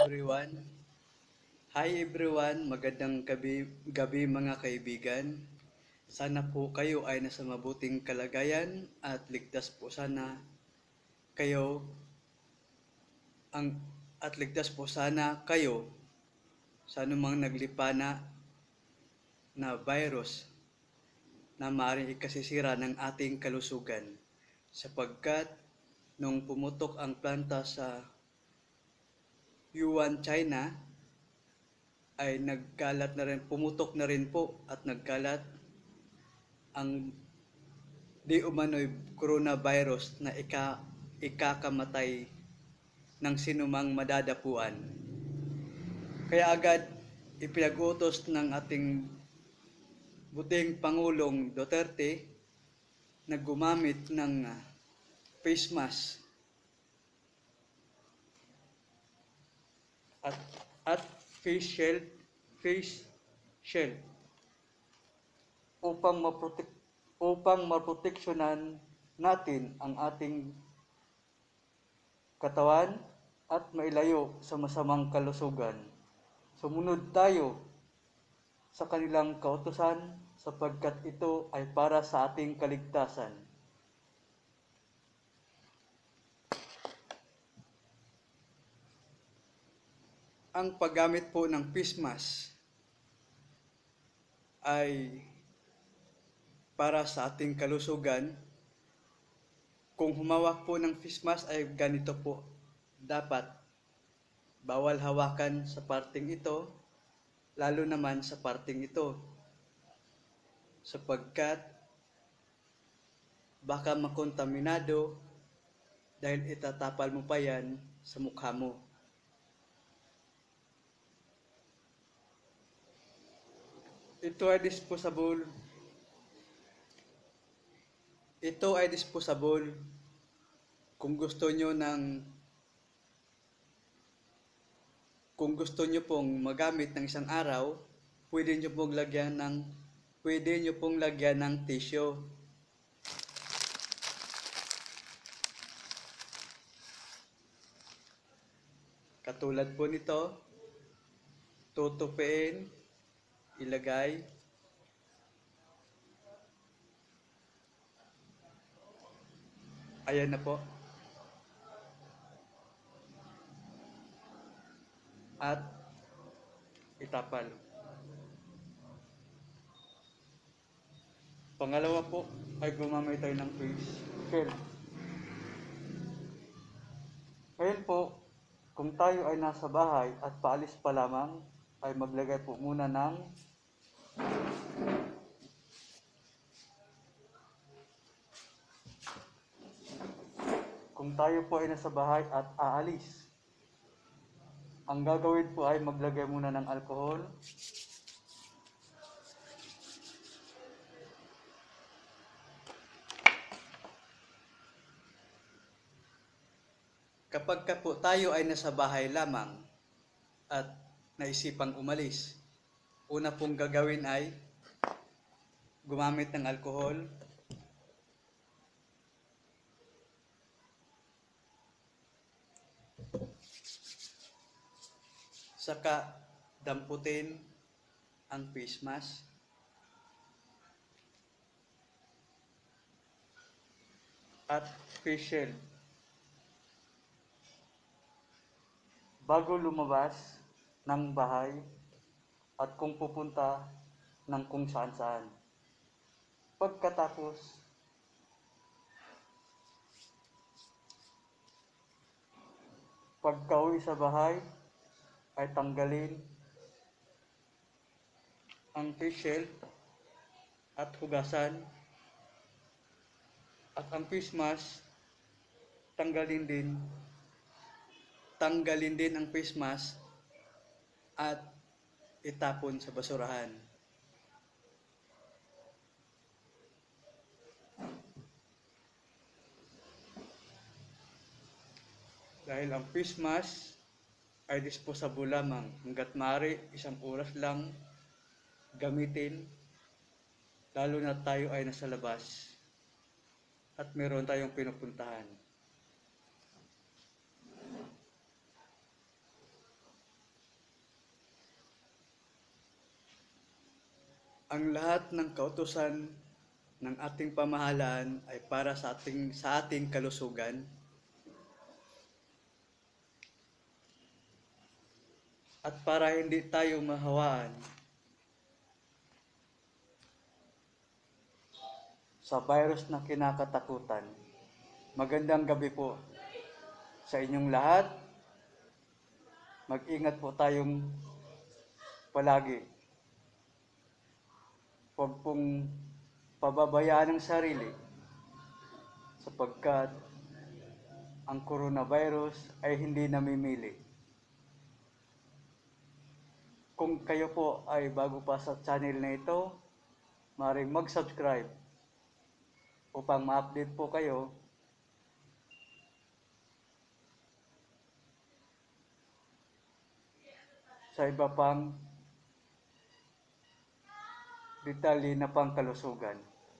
everyone. Hi everyone, magandang gabi mga kaibigan. Sana po kayo ay nasa mabuting kalagayan at ligtas po sana kayo ang at ligtas po sana kayo sa anumang naglipana na virus na maaaring ikasisira ng ating kalusugan sapagkat nung pumutok ang planta sa Yuan, China ay pumutok na rin po at nagkalat ang di umano'y coronavirus na ikakamatay ng sinumang madadapuan. Kaya agad ipinag-utos ng ating buting Pangulong Duterte na gumamit ng face mask at face shield upang maproteksyonan natin ang ating katawan at mailayo sa masamang kalusugan. Sumunod tayo sa kanilang kautusan sapagkat ito ay para sa ating kaligtasan. Ang paggamit po ng face mask ay para sa ating kalusugan. Kung humawak po ng face mask ay ganito po. Dapat bawal hawakan sa parting ito, lalo naman sa parting ito. Sapagkat baka makontaminado dahil itatapal mo pa yan sa mukha mo. Ito ay disposable. Kung gusto nyo pong magamit ng isang araw, pwede nyo pong lagyan ng tissue. Katulad po nito, tutupiin, ilagay. Ayan na po. At itapal. Pangalawa po ay gumamit tayo ng face shield. Ngayon po, kung tayo ay nasa bahay at paalis pa lamang, ay maglagay po muna ng kung tayo po ay nasa bahay at aalis, ang gagawin po ay maglagay muna ng alcohol. Kapag po tayo ay nasa bahay lamang at naisipang umalis, una pong gagawin ay gumamit ng alcohol. Saka damputin ang face mask. At face shield. Bago lumabas ng bahay at kung pupunta ng kung saan-saan. Pagkatapos, pagka-uwi sa bahay, ay tanggalin ang face shield at hugasan. At ang face mask, tanggalin din ang face mask at itapon sa basurahan. Dahil ang face mask ay disposable lamang, hanggat maaari isang oras lang gamitin, lalo na tayo ay nasa labas at meron tayong pinupuntahan. Ang lahat ng kautusan ng ating pamahalaan ay para sa ating kalusugan at para hindi tayo mahawaan sa virus na kinakatakutan. Magandang gabi po sa inyong lahat. Mag-ingat po tayong palagi. Huwag pong pababayaan ang sarili sapagkat ang coronavirus ay hindi namimili. Kung kayo po ay bago pa sa channel na ito, maaaring mag-subscribe upang ma-update po kayo sa iba pang detalye na pangkalusugan.